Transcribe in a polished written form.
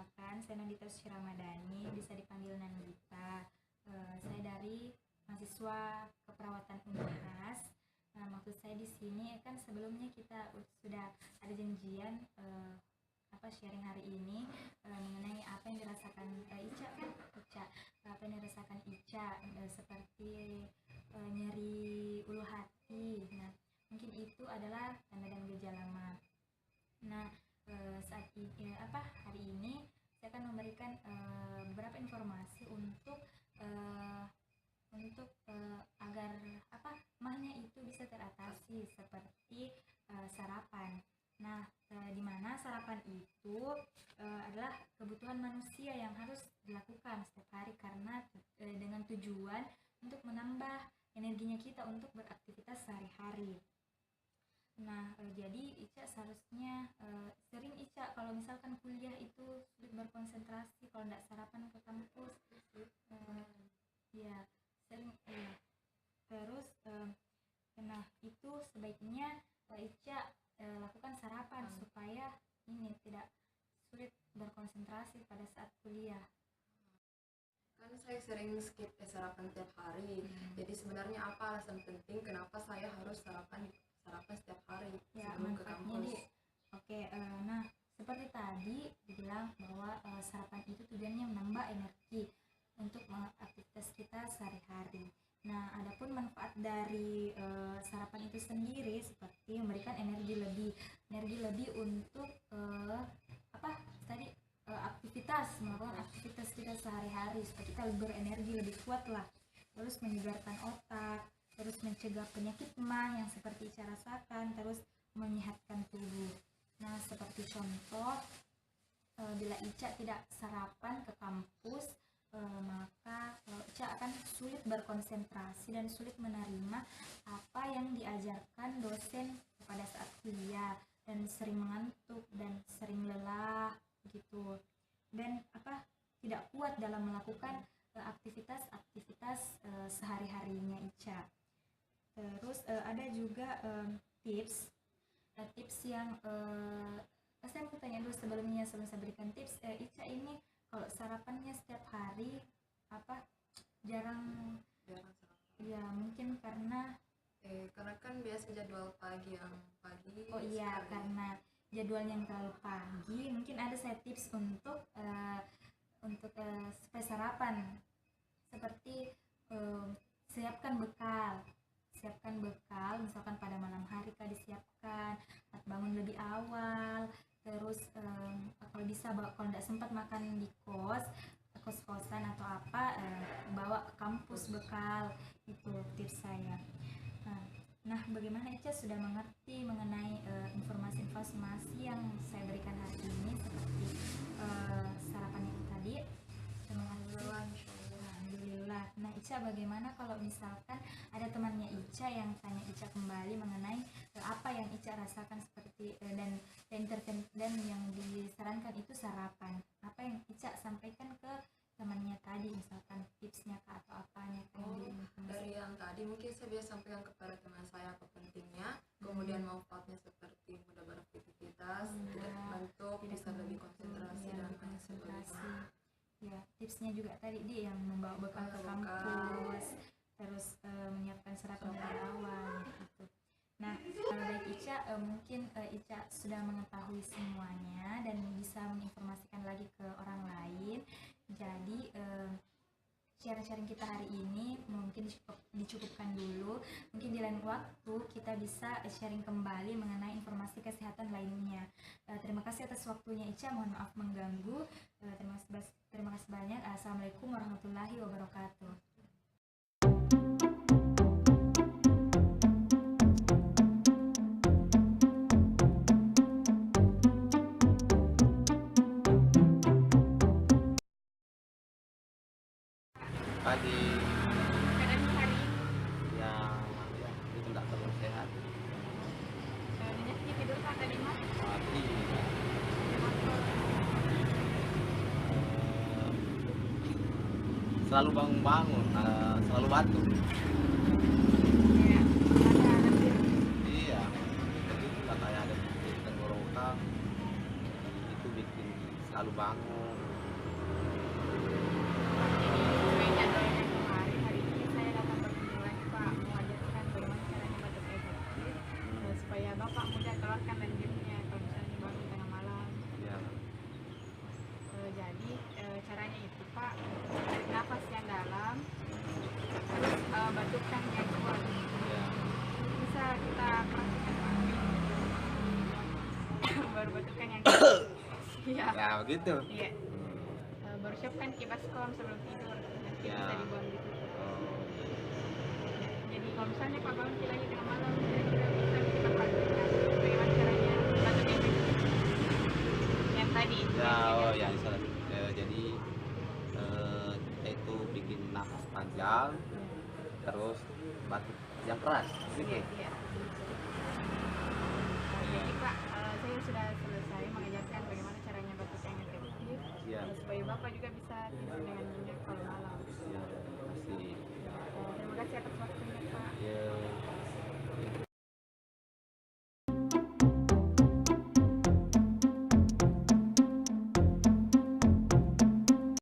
Perkenalkan, saya Nandita Ramadhani, bisa dipanggil Nandita. Saya dari mahasiswa keperawatan Unhas. Maksud saya di sini kan sebelumnya kita sudah ada janjian sharing hari ini mengenai apa yang dirasakan Ica, apa yang dirasakan Ica seperti nyeri ulu hati. Nah, mungkin itu adalah tanda dan gejala mah. Nah, saat ini hari ini saya akan memberikan beberapa informasi untuk agar mahnya itu bisa teratasi seperti sarapan. Nah, di mana sarapan itu adalah kebutuhan manusia yang harus dilakukan setiap hari karena dengan tujuan untuk menambah energinya kita untuk beraktivitas sehari-hari. Nah, jadi Ica seharusnya sering Ica kalau misalkan kuliah itu sulit berkonsentrasi kalau tidak sarapan ke kampus. Ya, sering terus nah itu sebaiknya Ica lakukan sarapan supaya ini tidak sulit berkonsentrasi pada saat kuliah. Kan saya sering skip sarapan tiap hari. Jadi sebenarnya apa alasan penting kenapa saya harus sarapan setiap hari sebelum ke kampus? Nah seperti tadi dibilang bahwa sarapan itu tujuannya menambah energi untuk aktivitas kita sehari-hari. Nah, adapun manfaat dari sarapan itu sendiri seperti memberikan energi lebih untuk melakukan aktivitas kita sehari-hari supaya kita berenergi lebih kuat lah. Terus menyegarkan otak, terus mencegah penyakit mah yang seperti Ica rasakan, terus menyehatkan tubuh. Nah, seperti contoh bila Ica tidak sarapan ke kampus, maka Ica akan sulit berkonsentrasi dan sulit menerima apa yang diajarkan dosen pada saat kuliah dan sering mengantuk dan sering lelah gitu, dan tidak kuat dalam melakukan aktivitas sehari-harinya Ica. Terus ada juga tips yang saya mau tanya dulu sebelum saya berikan tips. Ica ini kalau sarapannya setiap hari jarang sarapan. Ya mungkin karena kan biasa jadwal pagi. Oh iya, karena jadwalnya yang terlalu pagi, mungkin ada saya tips untuk supaya sarapan seperti siapkan bekal misalkan pada malam hari disiapkan, bangun lebih awal. Terus kalau bisa kalau tidak sempat makan di kos-kosan atau bawa ke kampus bekal, itu tips saya. Nah, bagaimana Ica sudah mengerti mengenai informasi-informasi yang saya berikan hari ini seperti sarapan yang tadi? Alhamdulillah. Nah, Ica bagaimana kalau misalkan ada temannya Ica yang tanya Ica kembali mengenai apa yang Ica rasakan seperti dan yang disarankan itu sarapan. Apa yang Ica sampaikan ke temannya tadi, misalkan tipsnya atau apanya dari yang tadi mungkin saya bisa sampaikan kepada teman saya apa pentingnya, kemudian manfaatnya seperti mudah beraktivitas, tidak mengantuk, bisa lebih konsentrasi dan konsentrasi. Ya, tipsnya juga tadi dia yang membawa bekal ke kampus, terus menyiapkan sarapan dari awal gitu. Nah, baik Ica, mungkin Ica sudah mengetahui semuanya dan bisa menginformasikan lagi ke orang lain. Jadi sharing-sharing kita hari ini mungkin dicukupkan dulu. Mungkin di lain waktu kita bisa sharing kembali mengenai informasi kesehatan lainnya. Terima kasih atas waktunya Ica, mohon maaf mengganggu. Terima kasih banyak. Assalamualaikum warahmatullahi wabarakatuh. Pagi yang itu tidak terlalu sehat. Tidur tadi mas? Pagi selalu bangun-bangun, selalu batuk. Iya, jadi itu katanya ada di tenggorokan, itu bikin selalu selalu bangun. Jadi sesuai jadwal yang kemarin, hari ini saya datang berkunjung lagi Pak, mengajarkan bagaimana caranya batuk efektif supaya Bapak mudah keluarkan lendirnya kalau misalnya bangun tengah malam. Ya. Jadi caranya itu Pak, tarik nafas yang dalam, terus batukkan yang kuat. Ya. Bisa kita praktikkan Pak. Baru batukkan yang kuat. Iya. Ya begitu. Iya. Baru siapkan kipas kom sebelum tidur, nanti Ya. bisa dibuang di situ. Oh, Ya, jadi kalau misalnya Pak bangun lagi tengah malam, kira-kira bisa kita praktikkan bagaimana caranya batuk efektif yang tadi. ya, oh ya, insya Allah. Jadi kita itu bikin nafas panjang, terus batuk yang keras, gitu. Iya, iya. Jadi Pak, saya sudah selesai mengajarkan bagaimana caranya batuk yang efektif, Iya. supaya Bapak juga bisa tidur dengan nyenyak kalau malam. Ya, pasti. Terima kasih atas waktunya Pak. Ya.